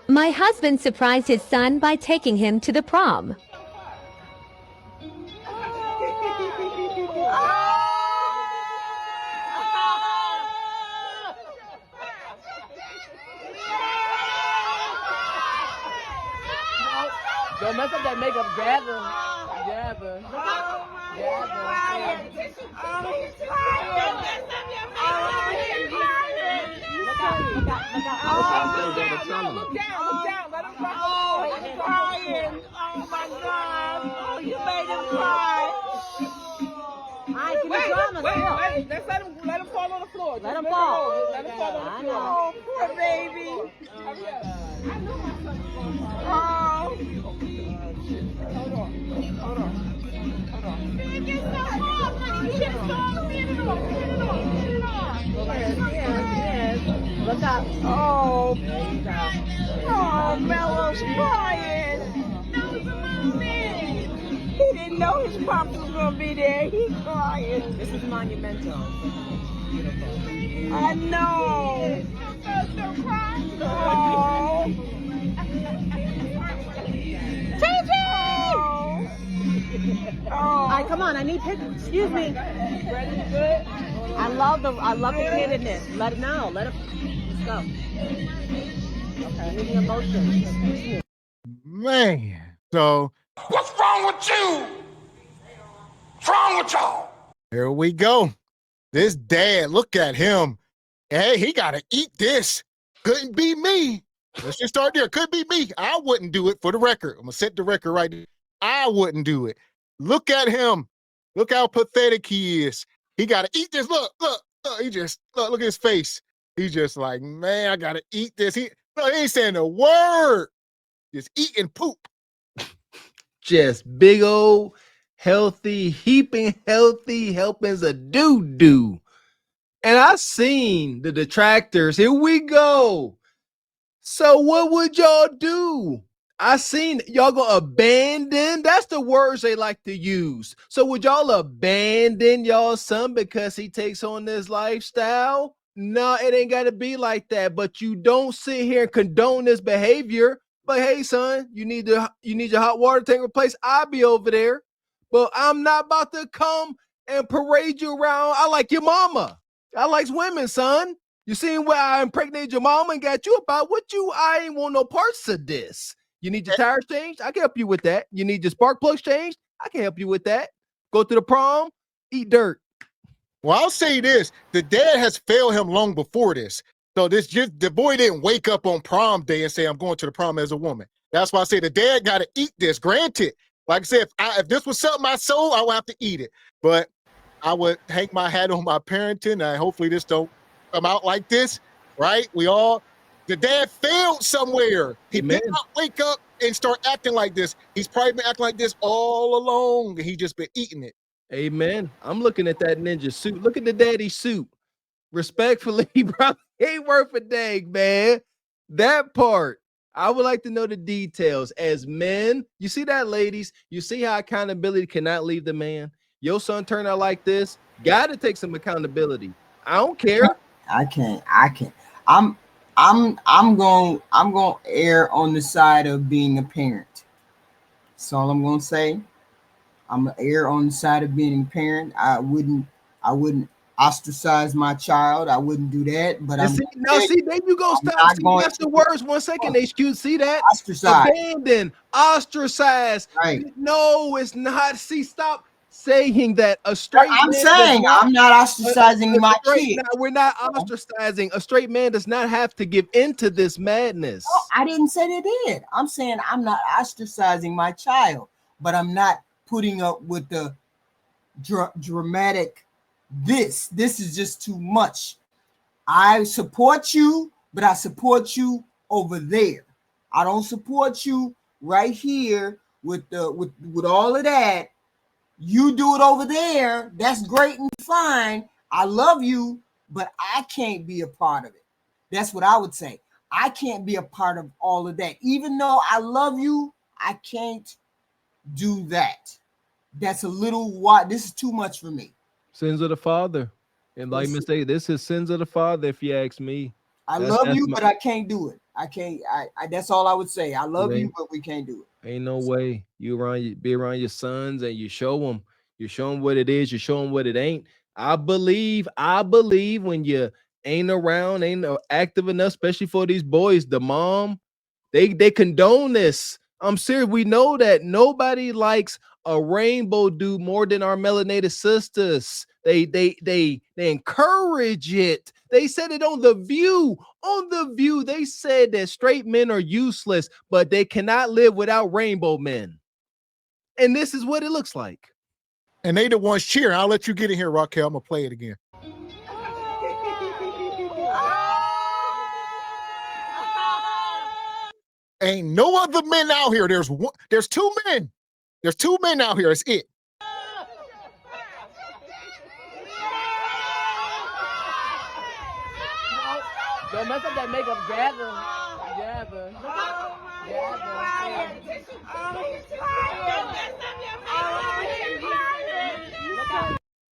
My husband surprised his son by taking him to the prom. Don't mess up that makeup, Gavin. Gavin. Look out. Look down. Let him cry. Oh, he's crying. Oh, my God. Oh, you made him cry. Wait. Let's let him fall on the floor. Let him fall. Let him fall on the floor. Oh, poor baby. Oh. Hold on. Look out. Oh, Mellow's crying. He didn't know his pops was gonna be there. He's crying. This is monumental. Beautiful. I know. Oh. All right, come on. I need pictures. Excuse me. Good. I love the kiddiness. Let him. Let's go. Okay. Moving emotions. Man, so What's wrong with you? What's wrong with y'all? here we go. This dad, look at him. Hey, he got to eat this. Couldn't be me. Let's just start there. Could be me. I wouldn't do it for the record. I'm going to set the record right there. I wouldn't do it. Look at him. Look how pathetic he is. He got to eat this. Look. He just, look at his face. He's just like, man, I got to eat this. He ain't saying a word. Just eating poop. Just big old healthy, heaping healthy helpings of doo-doo. And I seen the detractors. Here we go. So what would y'all do? I seen y'all gonna abandon. That's the words they like to use. So would y'all abandon y'all son because he takes on this lifestyle? No, it ain't gotta be like that. But you don't sit here and condone this behavior. But hey, son, you need your hot water tank replaced. I'll be over there. But I'm not about to come and parade you around. I like your mama. I likes women, son. You seen where I impregnated your mama and got you about what you? I ain't want no parts of this. You need your tires changed? I can help you with that. You need your spark plugs changed? I can help you with that. Go to the prom, eat dirt. Well, I'll say this. The dad has failed him long before this. So the boy didn't wake up on prom day and say, I'm going to the prom as a woman. That's why I say the dad got to eat this. Granted, like I said, if this was something I sold, I would have to eat it. But I would hang my hat on my parenting. And hopefully this don't come out like this, right? The dad failed somewhere. He did not wake up and start acting like this. He's probably been acting like this all along. And he just been eating it. Amen. I'm looking at that ninja suit. Look at the daddy suit. Respectfully, bro, ain't worth a dang, man. That part, I would like to know the details. As men, you see that, ladies? You see how accountability cannot leave the man? Your son turned out like this. Got to take some accountability. I don't care. I can't. I'm going to err on the side of being a parent. That's all I'm going to say. I'm going to err on the side of being a parent. I wouldn't ostracize my child. I wouldn't do that. But see, there you go. Stop. That's the words. 1 second. HQ. See that? Ostracize. Abandon. Ostracize. Right. No, it's not. See, stop saying that. A straight I'm man saying I'm not ostracizing my kid. No, we're not ostracizing. A straight man does not have to give into this madness. No, I didn't say they did. I'm saying I'm not ostracizing my child, but I'm not putting up with the dramatic. This is just too much. I support you, but I support you over there. I don't support you right here with all of that. You do it over there. That's great and fine. I love you, but I can't be a part of it. That's what I would say. I can't be a part of all of that. Even though I love you, I can't do that. That's a little wide. This is too much for me. Sins of the father. And like Miss A, this is sins of the father, if you ask me. I love you, but I can't do it. I can't. I that's all I would say. I love It you, ain't- but we can't do it. Ain't no way. Be around your sons and you show them what it is, you show them what it ain't. I believe when you ain't around, ain't active enough, especially for these boys, the mom, they condone this. I'm serious. We know that nobody likes a rainbow dude more than our melanated sisters. They encourage it. They said it on The View. On The View, they said that straight men are useless, but they cannot live without rainbow men. And this is what it looks like. And they the ones cheering. I'll let you get in here, Raquel. I'm gonna play it again. Ain't no other men out here. There's two men. There's two men out here. It's it. Don't mess up that makeup, Gavin.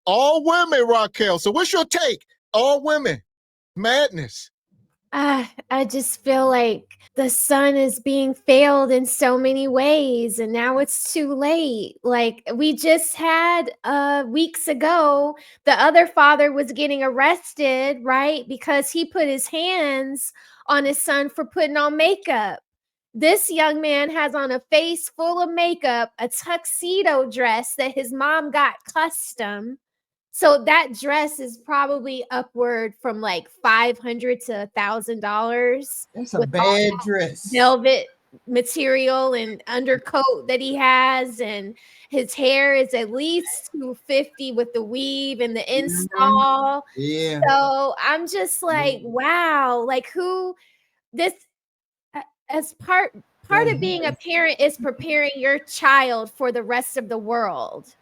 All women, Raquel. So what's your take? All women. Madness. I just feel like the son is being failed in so many ways, and now it's too late. Like we just had weeks ago, the other father was getting arrested, right? Because he put his hands on his son for putting on makeup. This young man has on a face full of makeup, a tuxedo dress that his mom got custom. So that dress is probably upward from like $500 to $1,000. That's a bad dress. Velvet material and undercoat that he has, and his hair is at least $250 with the weave and the install. Yeah. So I'm just like, wow, like who this as part of being a parent is preparing your child for the rest of the world.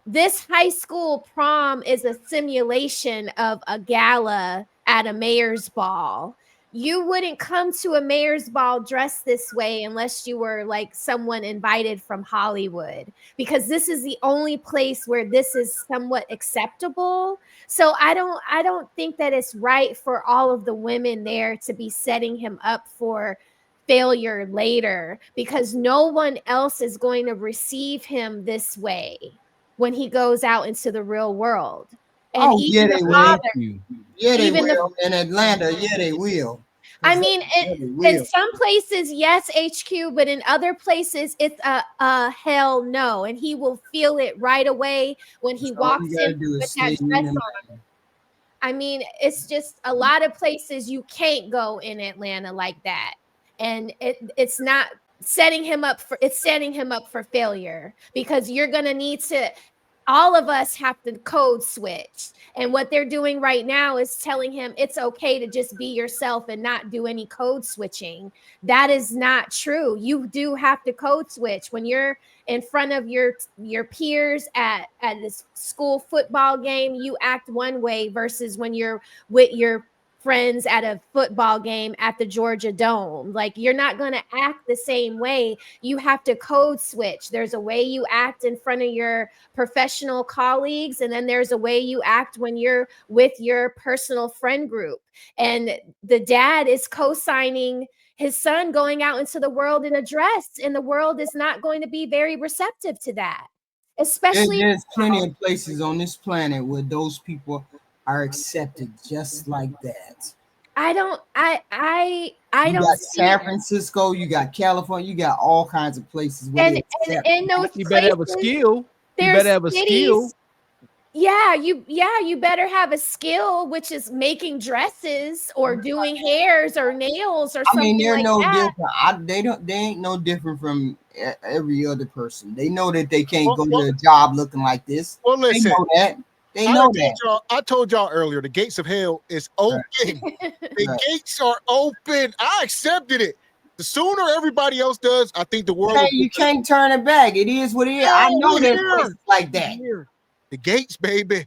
This high school prom is a simulation of a gala at a mayor's ball. You wouldn't come to a mayor's ball dressed this way unless you were like someone invited from Hollywood, because this is the only place where this is somewhat acceptable. So I don't think that it's right for all of the women there to be setting him up for failure later, because no one else is going to receive him this way when he goes out into the real world. And yeah, they will. Yeah, they will. In Atlanta, yeah, they will. I mean, in some places, yes, HQ, but in other places, it's a hell no. And he will feel it right away when he walks in with that dress on. I mean, it's just a lot of places you can't go in Atlanta like that. And it's not setting him up for failure, because you're going to need to, all of us have to code switch. And what they're doing right now is telling him it's okay to just be yourself and not do any code switching. That is not true. You do have to code switch when you're in front of your peers at this school football game. You act one way versus when you're with your friends at a football game at the Georgia Dome. Like, you're not going to act the same way. You have to code switch. There's a way you act in front of your professional colleagues, and then there's a way you act when you're with your personal friend group. And the dad is co-signing his son going out into the world in a dress, and the world is not going to be very receptive to that. Especially there's plenty of places on this planet where those people are accepted just like that. I don't got San Francisco, you got California, you got all kinds of places where and in those you better have a skill. You better have a skill. Yeah, you better have a skill, which is making dresses or doing hairs or nails or something. I mean, they're like no different. They ain't no different from every other person. They know that they can't go to a job looking like this. Well, listen, they know that. They know that. I told y'all earlier, the gates of hell is open. The gates are open. I accepted it. The sooner everybody else does, I think the world. Hey, you can't turn it back. It is what it is. I know there's places like that. The gates, baby.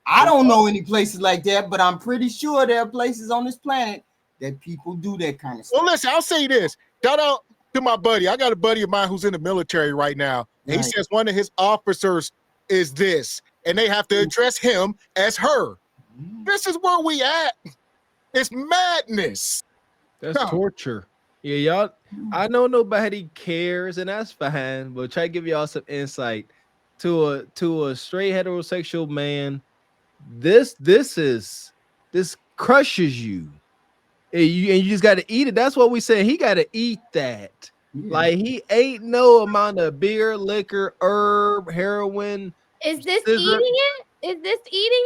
I don't know any places like that, but I'm pretty sure there are places on this planet that people do that kind of stuff. Well, listen, I'll say this. Shout out to my buddy. I got a buddy of mine who's in the military right now. And he says one of his officers is this, and they have to address him as her. This is where we at. It's madness. That's torture. Yeah, y'all. I know nobody cares, and that's fine. But try to give y'all some insight to a straight heterosexual man. This crushes you. And you just got to eat it. That's what we said. He got to eat that. Yeah. Like he ate no amount of beer, liquor, herb, heroin. Is this scissor. eating it? Is this eating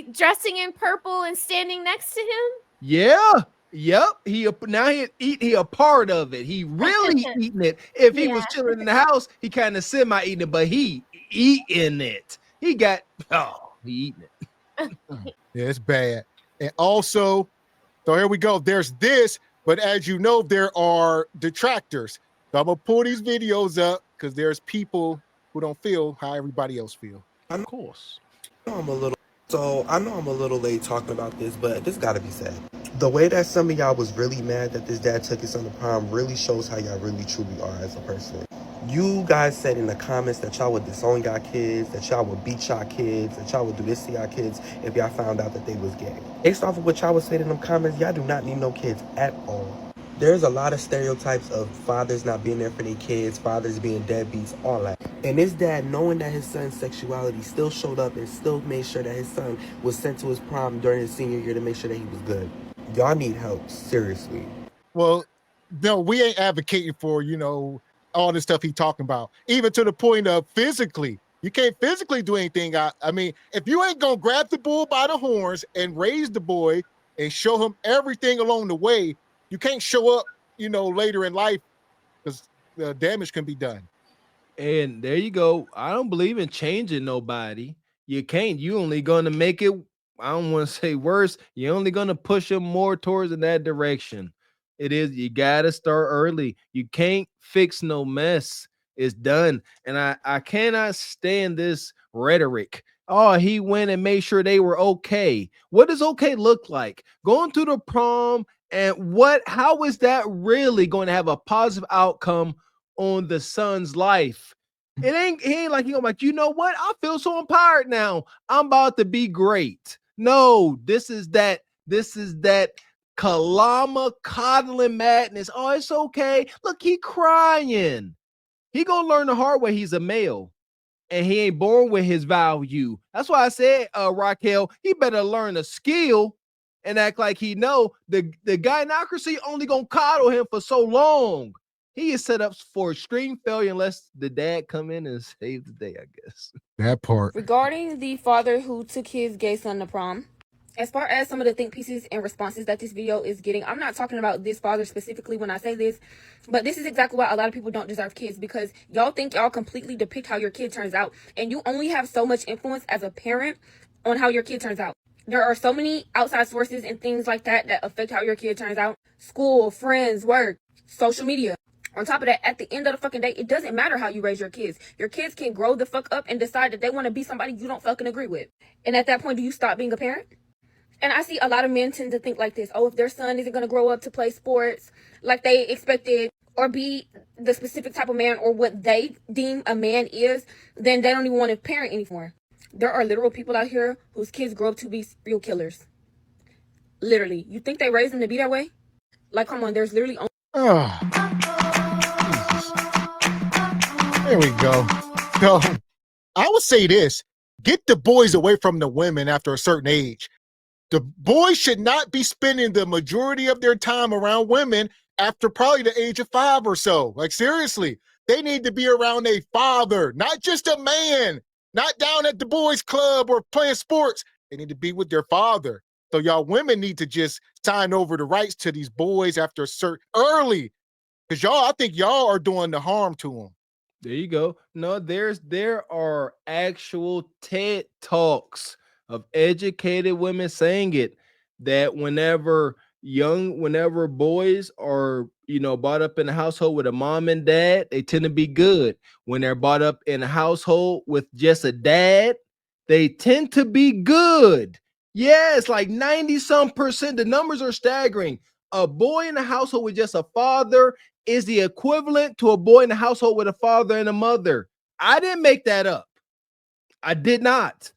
it? Dressing in purple and standing next to him? Yeah. Yep. He a part of it. He really eating it. If he was chilling in the house, he kind of semi eating it, but he eating it. He eating it. Yeah, it's bad. And also, so here we go. There's this, but as you know, there are detractors. So I'm gonna pull these videos up because there's people who don't feel how everybody else feel. Of course. I know I'm a little late talking about this, but this gotta be said. The way that some of y'all was really mad that this dad took his son to prom really shows how y'all really truly are as a person. You guys said in the comments that y'all would disown y'all kids, that y'all would beat y'all kids, that y'all would do this to y'all kids if y'all found out that they was gay. Based off of what y'all was saying in them comments, y'all do not need no kids at all. There's a lot of stereotypes of fathers not being there for their kids, fathers being deadbeats, all that. And this dad, knowing that his son's sexuality, still showed up and still made sure that his son was sent to his prom during his senior year to make sure that he was good. Y'all need help, seriously. Well, no, we ain't advocating for, all this stuff he talking about, even to the point of physically. You can't physically do anything. I mean, if you ain't gonna grab the bull by the horns and raise the boy and show him everything along the way, you can't show up, later in life because the damage can be done. And there you go. I don't believe in changing nobody. You can't. You only gonna make it, I don't want to say worse. You're only gonna push them more towards in that direction. You gotta start early. You can't fix no mess. It's done. And I cannot stand this rhetoric. Oh, he went and made sure they were okay. What does okay look like? Going to the prom and how is that really going to have a positive outcome on the son's life? He ain't like, you know what? I feel so empowered now. I'm about to be great. No, this is that Kalama coddling madness. Oh, it's okay. Look, he crying. He gonna learn the hard way. He's a male. And he ain't born with his value. That's why I said, Raquel, he better learn a skill and act like he know the gynocracy only gonna coddle him for so long. He is set up for extreme failure unless the dad come in and save the day, I guess. That part. Regarding the father who took his gay son to prom, as far as some of the think pieces and responses that this video is getting, I'm not talking about this father specifically when I say this, but this is exactly why a lot of people don't deserve kids, because y'all think y'all completely depict how your kid turns out, and you only have so much influence as a parent on how your kid turns out. There are so many outside sources and things like that affect how your kid turns out. School, friends, work, social media. On top of that, at the end of the fucking day, it doesn't matter how you raise your kids. Your kids can grow the fuck up and decide that they want to be somebody you don't fucking agree with. And at that point, do you stop being a parent? And I see a lot of men tend to think like this. Oh, if their son isn't going to grow up to play sports like they expected or be the specific type of man or what they deem a man is, then they don't even want to parent anymore. There are literal people out here whose kids grow up to be serial killers. Literally. You think they raised them to be that way? Like, come on, there's literally only... Oh. There we go. So I would say this: get the boys away from the women after a certain age. The boys should not be spending the majority of their time around women after probably the age of 5 or so. Like, seriously, they need to be around a father, not just a man, not down at the boys' club or playing sports. They need to be with their father. So y'all women need to just sign over the rights to these boys after a certain early, because I think y'all are doing the harm to them. There you go. No, there are actual TED Talks of educated women saying it, that whenever boys are, brought up in a household with a mom and dad, they tend to be good. When they're brought up in a household with just a dad, they tend to be good. Yes, like 90% The numbers are staggering. A boy in a household with just a father is the equivalent to a boy in a household with a father and a mother. I didn't make that up. I did not.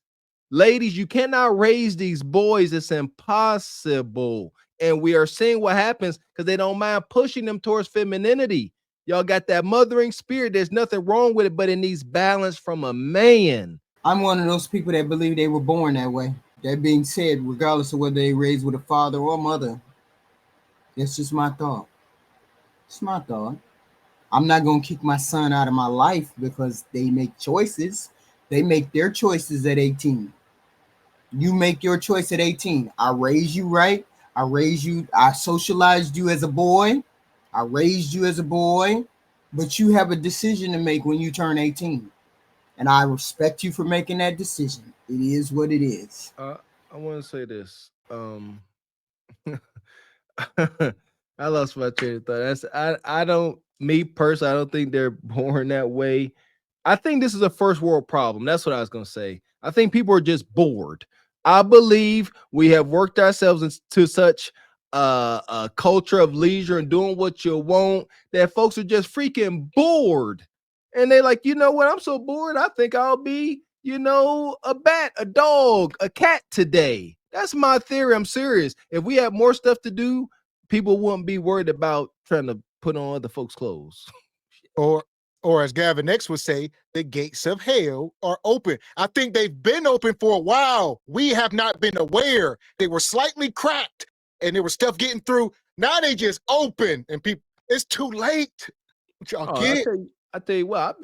Ladies, you cannot raise these boys. It's impossible. And we are seeing what happens because they don't mind pushing them towards femininity. Y'all got that mothering spirit. There's nothing wrong with it, but it needs balance from a man. I'm one of those people that believe they were born that way. That being said, regardless of whether they raised with a father or mother, that's just my thought. It's my thought. I'm not going to kick my son out of my life because they make choices. They make their choices at 18. You make your choice at 18. I raised you right. I socialized you as a boy. I raised you as a boy, but you have a decision to make when you turn 18. And I respect you for making that decision. It is what it is. I want to say this. I lost my train of thought. I don't, me personally, I don't think they're born that way. I think this is a first world problem. That's what I was going to say. I think people are just bored. I believe we have worked ourselves into such a culture of leisure and doing what you want that folks are just freaking bored. And they like, you know what? I'm so bored. I think I'll be, a bat, a dog, a cat today. That's my theory. I'm serious. If we had more stuff to do, people wouldn't be worried about trying to put on other folks' clothes. Or as Gavin X would say, the gates of hell are open. I think they've been open for a while. We have not been aware. They were slightly cracked and there was stuff getting through. Now they just open and people, it's too late. Y'all get I tell you what,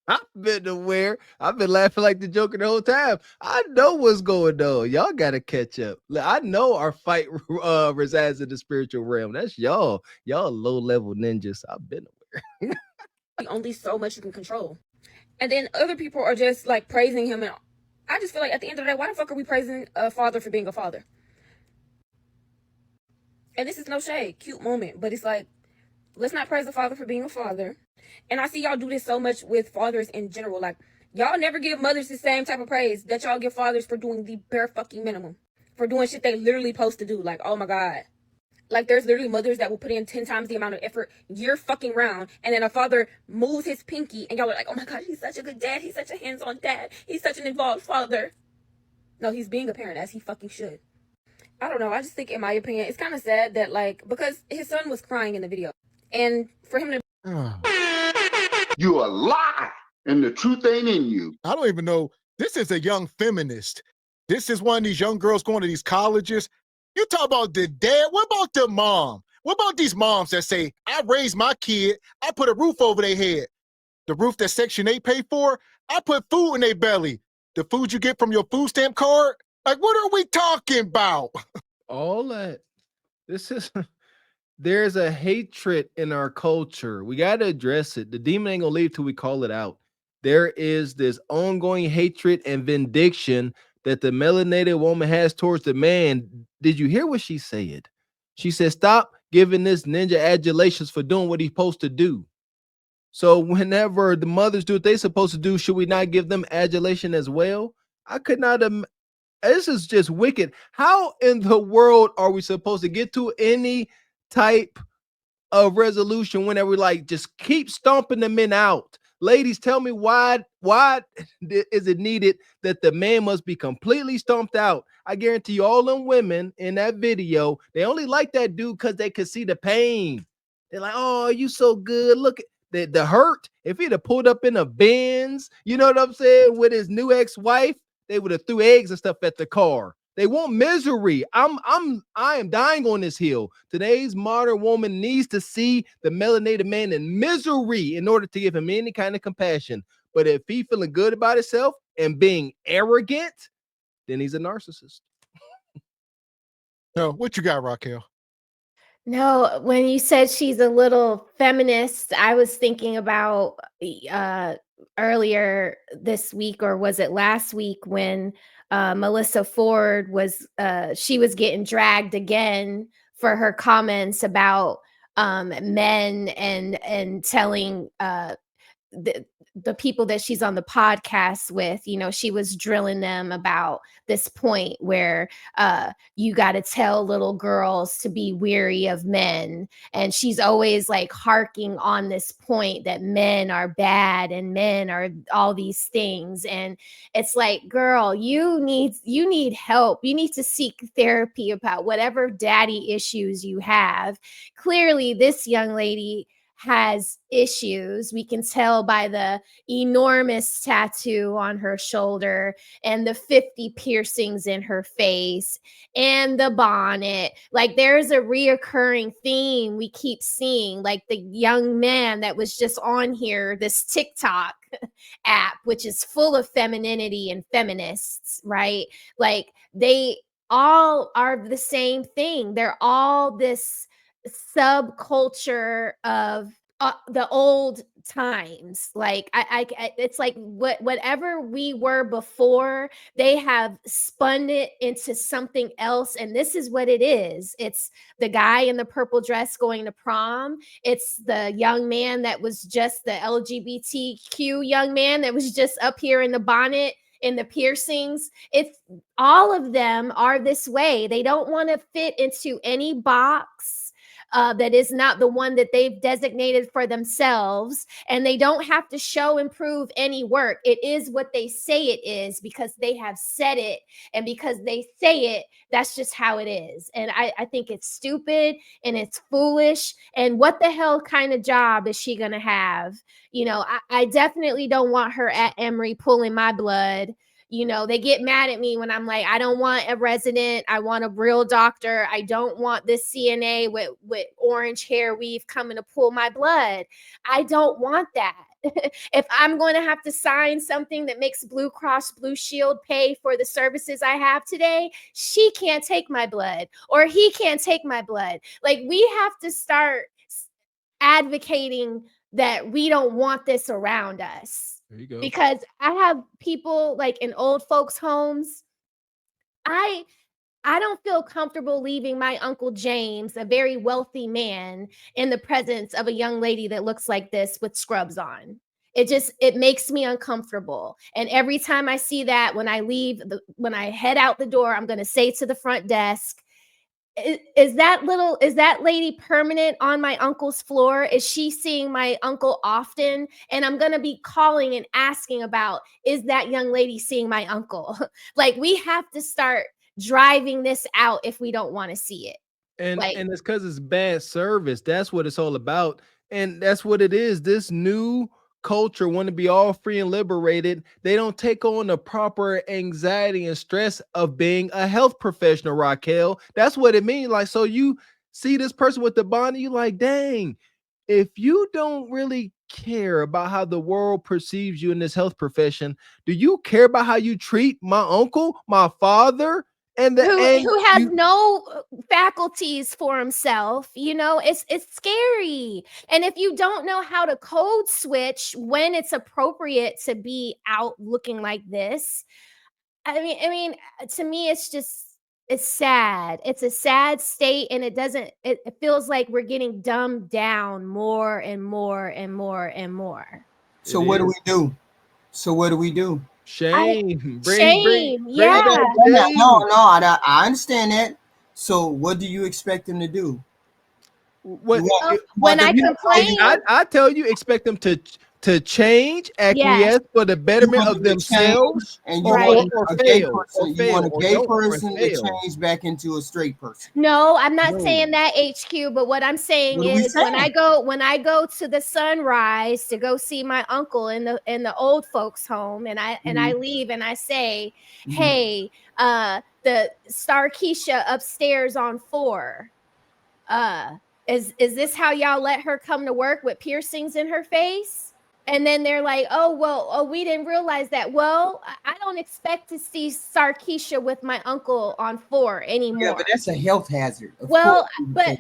I've been aware. I've been laughing like the Joker the whole time. I know what's going on. Y'all got to catch up. I know our fight resides in the spiritual realm. That's y'all. Y'all low-level ninjas. I've been aware. Only so much you can control. And then other people are just like praising him. And I just feel like at the end of the day, why the fuck are we praising a father for being a father? And this is no shade, cute moment, but it's like, let's not praise the father for being a father. And I see y'all do this so much with fathers in general. Like, y'all never give mothers the same type of praise that y'all give fathers for doing the bare fucking minimum. For doing shit they literally supposed to do. Like, oh my God. Like, there's literally mothers that will put in 10 times the amount of effort year fucking round. And then a father moves his pinky and y'all are like, oh my God, he's such a good dad. He's such a hands-on dad. He's such an involved father. No, he's being a parent as he fucking should. I don't know. I just think, in my opinion, it's kind of sad that, like, because his son was crying in the video. And for him to... You a lie, and the truth ain't in you. I don't even know. This is a young feminist. This is one of these young girls going to these colleges. You talk about the dad. What about the mom? What about these moms that say, I raised my kid, I put a roof over their head. The roof that Section 8 pay for, I put food in their belly. The food you get from your food stamp card? Like, what are we talking about? All that. There's a hatred in our culture. We got to address it. The demon ain't going to leave till we call it out. There is this ongoing hatred and vindication that the melanated woman has towards the man. Did you hear what she said? She said, stop giving this ninja adulations for doing what he's supposed to do. So whenever the mothers do what they're supposed to do, should we not give them adulation as well? I could not. This is just wicked. How in the world are we supposed to get to any type of resolution whenever we like just keep stomping the men out? Ladies, tell me why is it needed that the man must be completely stomped out? I guarantee you all them women in that video, they only like that dude because they could see the pain. They're like, oh, you so good. Look at the hurt. If he'd have pulled up in a Benz, you know what I'm saying, with his new ex-wife, they would have threw eggs and stuff at the car. They want misery. I am dying on this hill. Today's modern woman needs to see the melanated man in misery in order to give him any kind of compassion. But if he's feeling good about himself and being arrogant, then he's a narcissist. No, what you got, Raquel? No, when you said she's a little feminist, I was thinking about earlier this week, or was it last week, when Melissa Ford was getting dragged again for her comments about men and telling the people that she's on the podcast with, you know, she was drilling them about this point where you got to tell little girls to be weary of men. And she's always like harking on this point that men are bad and men are all these things. And it's like, girl, you need help. You need to seek therapy about whatever daddy issues you have. Clearly, this young lady has issues. We can tell by the enormous tattoo on her shoulder and the 50 piercings in her face and the bonnet. Like, there's a reoccurring theme we keep seeing, like the young man that was just on here, this TikTok app, which is full of femininity and feminists, right? Like, they all are the same thing. They're all this subculture of the old times. Like I it's like whatever we were before, they have spun it into something else, and this is what it is. It's the guy in the purple dress going to prom. It's the young man that was just the LGBTQ young man that was just up here in the bonnet in the piercings. It's all of them are this way. They don't want to fit into any box that is not the one that they've designated for themselves, and they don't have to show and prove any work. It is what they say it is because they have said it, and because they say it, that's just how it is. And I think it's stupid and it's foolish. And what the hell kind of job is she gonna have? You know, I definitely don't want her at Emory pulling my blood. You know, they get mad at me when I'm like, I don't want a resident. I want a real doctor. I don't want this CNA with orange hair weave coming to pull my blood. I don't want that. If I'm going to have to sign something that makes Blue Cross Blue Shield pay for the services I have today, she can't take my blood, or he can't take my blood. Like, we have to start advocating that we don't want this around us. There you go. Because I have people like in old folks' homes. I don't feel comfortable leaving my Uncle James, a very wealthy man, in the presence of a young lady that looks like this with scrubs on. It makes me uncomfortable. And every time I see that, when I head out the door, I'm going to say to the front desk, is that lady permanent on my uncle's floor? Is she seeing my uncle often? And I'm going to be calling and asking about, is that young lady seeing my uncle? Like, we have to start driving this out if we don't want to see it. And it's because it's bad service. That's what it's all about. And that's what it is. This new culture want to be all free and liberated. They don't take on the proper anxiety and stress of being a health professional, Raquel. That's what it means. Like, so you see this person with the bonnet, you like, dang, if you don't really care about how the world perceives you in this health profession, do you care about how you treat my uncle, my father? Who has no faculties for himself? You know, it's scary. And if you don't know how to code switch when it's appropriate to be out looking like this, I mean, to me, it's sad. It's a sad state, and it feels like we're getting dumbed down more and more and more and more. So what do we do? Shame. Yeah. No, I understand that. So what do you them to do? When I complain, I tell you, expect them to change, acquiesce for the betterment of themselves, and you want a gay person to change back into a straight person. No, I'm not saying that, HQ. But what I'm saying is, when I go to the Sunrise to go see my uncle in the old folks' home, and I leave and I say, hey, the Star Keisha upstairs on 4. Is this how y'all let her come to work with piercings in her face? And then they're like, we didn't realize that. Well, I don't expect to see Sarkeisha with my uncle on 4 anymore. Yeah, but that's a health hazard. Well, but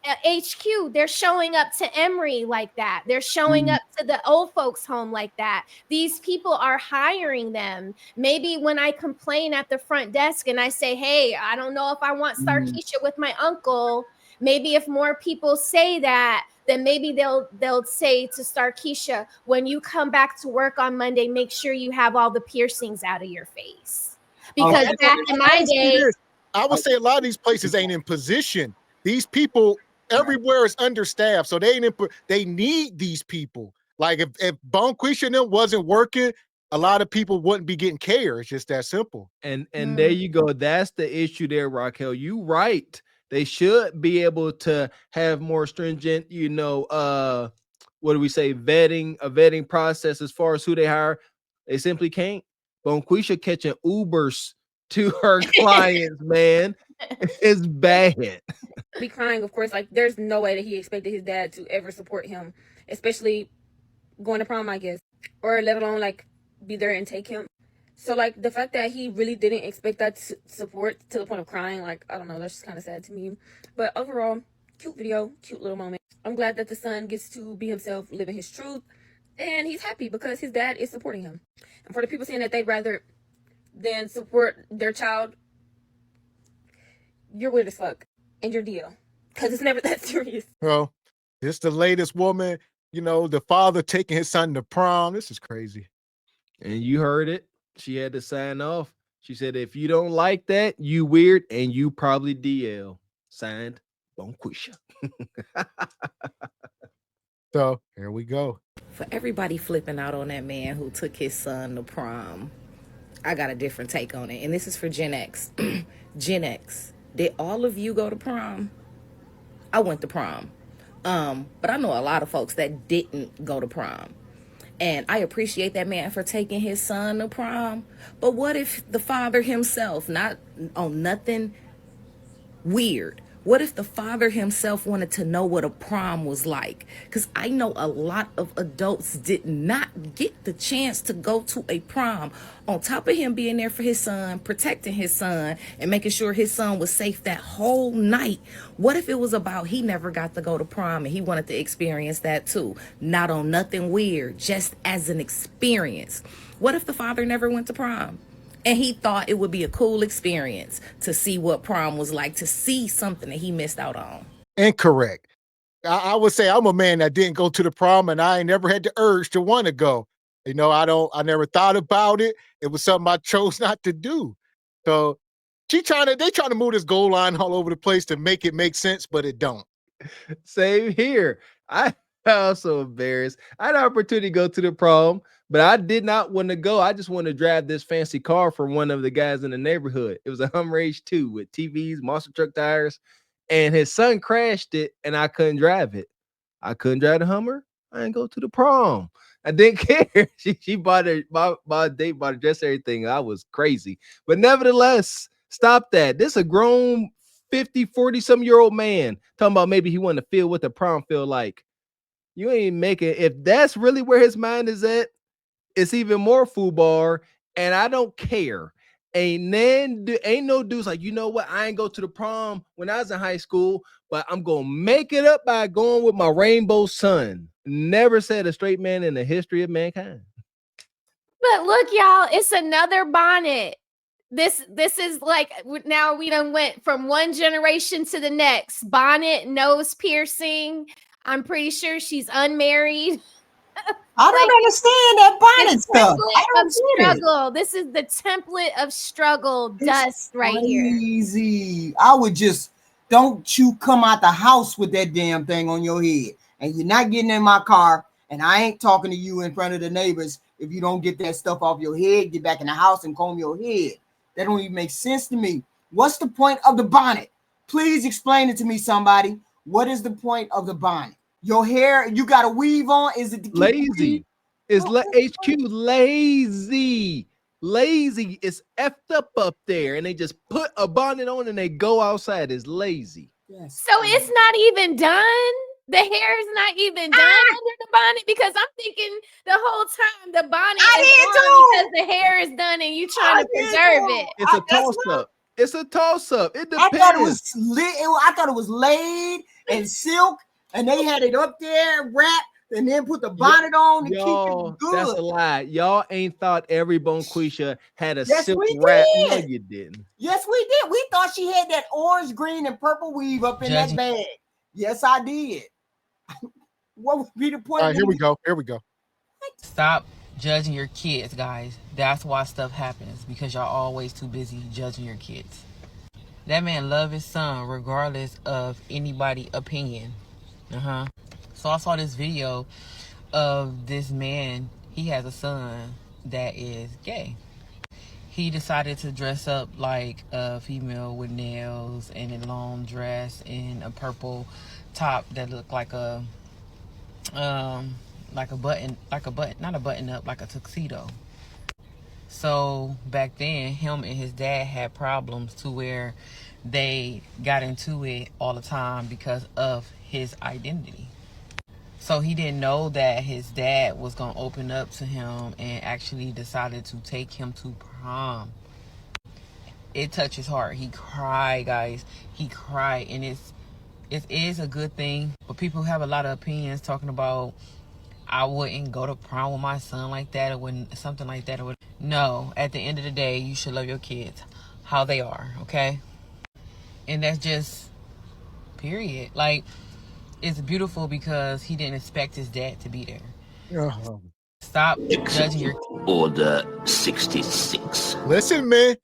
HQ, they're showing up to Emory like that. They're showing up to the old folks home like that. These people are hiring them. Maybe when I complain at the front desk and I say, hey, I don't know if I want Sarkeisha with my uncle, maybe if more people say that, then maybe they'll say to Starkeisha, when you come back to work on Monday, make sure you have all the piercings out of your face. Because back in my day, I would say a lot of these places ain't in position. These people everywhere is understaffed, so they ain't in, they need these people. Like if Bonquisha and them wasn't working, a lot of people wouldn't be getting care. It's just that simple. And there you go. That's the issue there, Raquel. You right. They should be able to have more stringent, you know, what do we say, vetting process as far as who they hire. They simply can't. Bonquisha catching Ubers to her clients, man, it's bad. Be crying, of course. Like, there's no way that he expected his dad to ever support him, especially going to prom, I guess, or let alone like be there and take him. So like the fact that he really didn't expect that support to the point of crying, like, I don't know, that's just kind of sad to me. But overall, cute video, cute little moment. I'm glad that the son gets to be himself, living his truth, and he's happy because his dad is supporting him. And for the people saying that they'd rather than support their child, you're weird as fuck, and your deal, because it's never that serious. Well, this the latest woman, you know, the father taking his son to prom. This is crazy. And you heard it. She had to sign off. She said, if you don't like that, you weird, and you probably DL. Signed, Bonquisha. So here we go. For everybody flipping out on that man who took his son to prom, I got a different take on it. And this is for Gen X. Gen X, did all of you go to prom? I went to prom. But I know a lot of folks that didn't go to prom. And I appreciate that man for taking his son to prom. But what if the father himself, not on nothing weird, what if the father himself wanted to know what a prom was like? Because I know a lot of adults did not get the chance to go to a prom. On top of him being there for his son, protecting his son, and making sure his son was safe that whole night. What if it was about he never got to go to prom and he wanted to experience that too? Not on nothing weird, just as an experience. What if the father never went to prom? And he thought it would be a cool experience to see what prom was like, to see something that he missed out on. Incorrect. I would say I'm a man that didn't go to the prom, and I never had the urge to want to go. You know, I never thought about it. It was something I chose not to do. So they trying to move this goal line all over the place to make it make sense, but it don't. Same here. I also embarrassed. I had an opportunity to go to the prom, but I did not want to go. I just wanted to drive this fancy car for one of the guys in the neighborhood. It was a Hummer H2 with TVs, monster truck tires, and his son crashed it, and I couldn't drive it. I couldn't drive the Hummer. I didn't go to the prom. I didn't care. She bought a date, bought a dress, everything. I was crazy. But nevertheless, stop that. This is a grown 50, 40-some-year-old man talking about maybe he wanted to feel what the prom feel like. You ain't making, if that's really where his mind is at, it's even more foobar, and I don't care. Ain't no dudes like, you know what, I ain't go to the prom when I was in high school, but I'm gonna make it up by going with my rainbow son. Never said a straight man in the history of mankind. But look, y'all, it's another bonnet. This is like, now we done went from one generation to the next. Bonnet, nose piercing. I'm pretty sure she's unmarried. I don't understand that bonnet stuff. I don't struggle. This is the template of struggle dust right here. Easy. I would just, don't you come out the house with that damn thing on your head. And you're not getting in my car, and I ain't talking to you in front of the neighbors if you don't get that stuff off your head, get back in the house and comb your head. That don't even make sense to me. What's the point of the bonnet? Please explain it to me, somebody. What is the point of the bonnet? Your hair, you got a weave on? Is it lazy? It's HQ lazy. Lazy. It's effed up there, and they just put a bonnet on and they go outside. It's lazy. Yes. So it's not even done. The hair is not even done under the bonnet, because I'm thinking the whole time the bonnet is on because the hair is done and you trying to preserve it. It's a toss-up. It's a toss-up. It depends. I thought it was lit. I thought it was laid and silk, and they had it up there wrapped and then put the bonnet on and keep Y'all, it good. that's a lie. Y'all ain't thought every Bonquisha had a Yes, silk we wrap. did. No, you didn't. Yes, we did. We thought she had that orange, green, and purple weave up in that bag. Yes, I did. What would be the point? All right, here we go. Here we go. Stop judging your kids, guys. That's why stuff happens, because y'all always too busy judging your kids. That man love his son regardless of anybody opinion. So I saw this video of this man. He has a son that is gay. He decided to dress up like a female with nails and a long dress and a purple top that looked like a button, not a button up, like a tuxedo. So back then, him and his dad had problems to where they got into it all the time because of his identity. So he didn't know that his dad was going to open up to him and actually decided to take him to prom. It touched his heart. He cried, guys. He cried. And it is a good thing. But people have a lot of opinions talking about, I wouldn't go to prom with my son like that, or wouldn't something like that. No, at the end of the day, you should love your kids how they are, okay? And that's just period. Like, it's beautiful because he didn't expect his dad to be there. Stop judging your Order 66. Listen, man,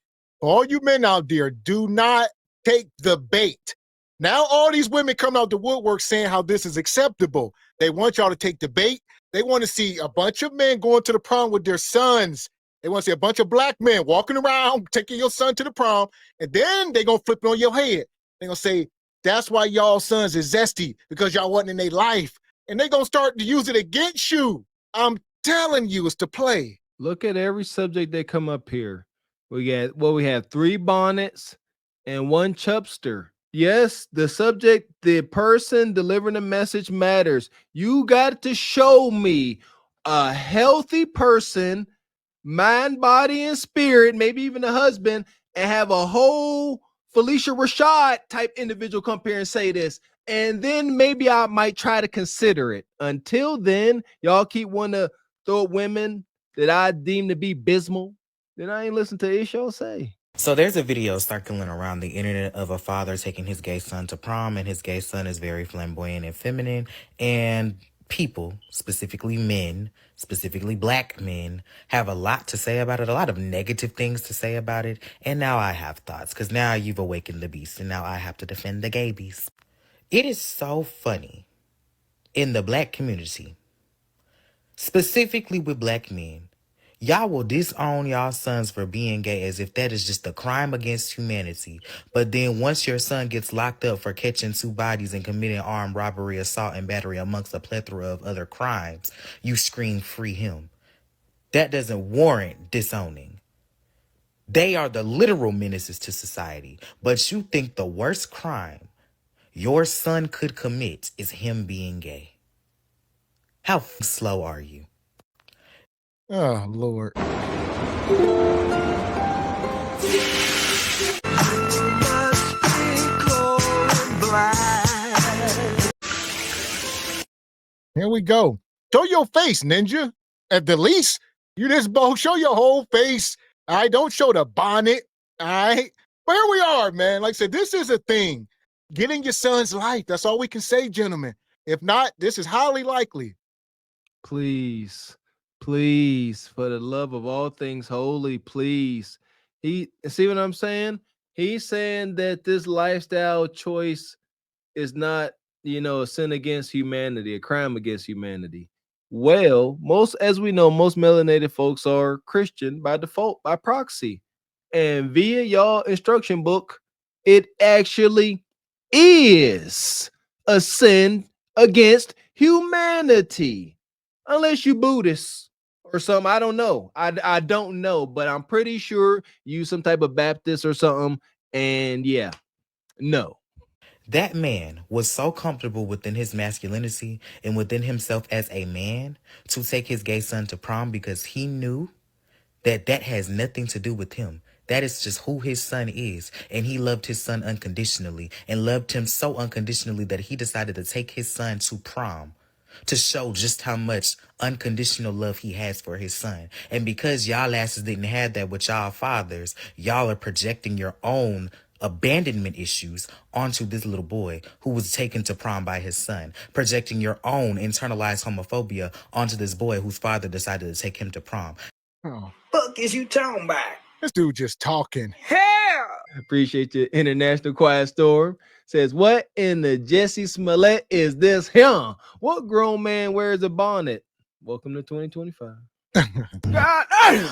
all you men out there, do not take the bait. Now all these women come out the woodwork saying how this is acceptable. They want y'all to take the bait. They want to see a bunch of men going to the prom with their sons. They want to see a bunch of black men walking around taking your son to the prom, and then they're going to flip it on your head. They're going to say, that's why y'all sons is zesty, because y'all wasn't in their life. And they're going to start to use it against you. I'm telling you, it's to play. Look at every subject that come up here. We have 3 bonnets and 1 chubster. Yes, the subject, the person delivering the message matters. You got to show me a healthy person, mind, body, and spirit, maybe even a husband, and have a whole Felicia Rashad type individual come here and say this. And then maybe I might try to consider it. Until then, y'all keep wanting to throw women that I deem to be abysmal. Then I ain't listen to it y'all say. So there's a video circling around the internet of a father taking his gay son to prom, and his gay son is very flamboyant and feminine, and people, specifically men, specifically black men, have a lot to say about it, a lot of negative things to say about it, and now I have thoughts, because now you've awakened the beast, and now I have to defend the gay beast. It is so funny in the black community, specifically with black men. Y'all will disown y'all sons for being gay as if that is just a crime against humanity. But then once your son gets locked up for catching 2 bodies and committing armed robbery, assault, and battery amongst a plethora of other crimes, you scream free him. That doesn't warrant disowning. They are the literal menaces to society. But you think the worst crime your son could commit is him being gay. How slow are you? Oh, Lord. Here we go. Show your face, ninja. At the least, you this bold, show your whole face. All right, don't show the bonnet. All right. But here we are, man. Like I said, this is a thing. Getting your son's life. That's all we can say, gentlemen. If not, this is highly likely. Please, for the love of all things holy, please. He see what I'm saying? He's saying that this lifestyle choice is not, a sin against humanity, a crime against humanity. Well, as we know, most melanated folks are Christian by default, by proxy. And via y'all instruction book, it actually is a sin against humanity. Unless you Buddhist or something. I don't know. I don't know, but I'm pretty sure you some type of Baptist or something. And yeah, no. That man was so comfortable within his masculinity and within himself as a man to take his gay son to prom because he knew that has nothing to do with him. That is just who his son is. And he loved his son unconditionally and loved him so unconditionally that he decided to take his son to prom. to show just how much unconditional love he has for his son. And because y'all asses didn't have that with y'all fathers, y'all are projecting your own abandonment issues onto this little boy who was taken to prom by his son, projecting your own internalized homophobia onto this boy whose father decided to take him to prom. Oh, Fuck is you talking about? this dude just talking. Hell! Appreciate your international quiet storm. Says, what in the Jesse Smollett is this here? What grown man wears a bonnet? Welcome to 2025. God damn!